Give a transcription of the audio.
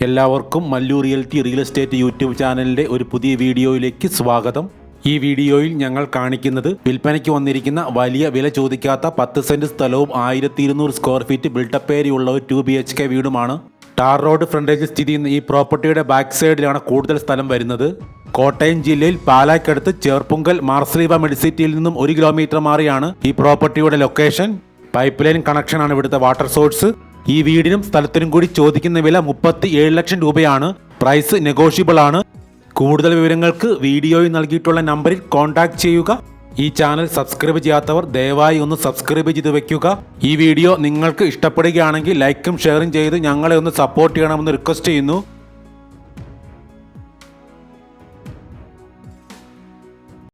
എല്ലാവർക്കും Mallu realty real estate YouTube ചാനലിൻ്റെ ഒരു പുതിയ വീഡിയോയിലേക്ക് സ്വാഗതം. ഈ വീഡിയോയിൽ ഞങ്ങൾ കാണിക്കുന്നത് വിൽപ്പനയ്ക്ക് വന്നിരിക്കുന്ന വലിയ വില ചോദിക്കാത്ത 10 സെന്റ് സ്ഥലവും 1200 സ്ക്വയർ ഫീറ്റ് ബിൽഡപ്പ് ഏരിയയുള്ള ഒരു 2 BHK വീടുമാണ്. ടാർ റോഡ് ഫ്രണ്ടേജിൽ സ്ഥിതി ചെയ്യുന്ന ഈ പ്രോപ്പർട്ടിയുടെ ബാക്ക് സൈഡിലാണ് കൂടുതൽ സ്ഥലം വരുന്നത്. കോട്ടയം ജില്ലയിൽ പാലാക്കടുത്ത് ചേർപ്പുങ്കൽ മാർസലീവ മെഡിസിറ്റിയിൽ നിന്നും 1 കിലോമീറ്റർ മാറിയാണ് ഈ പ്രോപ്പർട്ടിയുടെ ലൊക്കേഷൻ. പൈപ്പ് ലൈൻ കണക്ഷനാണ് ഇവിടുത്തെ വാട്ടർ സോഴ്സ്. ഈ വീടിനും സ്ഥലത്തിനും കൂടി ചോദിക്കുന്ന വില 37 ലക്ഷം രൂപയാണ്. പ്രൈസ് നെഗോഷ്യബിൾ ആണ്. കൂടുതൽ വിവരങ്ങൾക്ക് വീഡിയോയിൽ നൽകിയിട്ടുള്ള നമ്പറിൽ കോൺടാക്ട് ചെയ്യുക. ഈ ചാനൽ സബ്സ്ക്രൈബ് ചെയ്യാത്തവർ ദയവായി ഒന്ന് സബ്സ്ക്രൈബ് ചെയ്ത് വെക്കുക. ഈ വീഡിയോ നിങ്ങൾക്ക് ഇഷ്ടപ്പെടുകയാണെങ്കിൽ ലൈക്കും ഷെയറും ചെയ്ത് ഞങ്ങളെ ഒന്ന് സപ്പോർട്ട് ചെയ്യണമെന്ന് റിക്വസ്റ്റ് ചെയ്യുന്നു.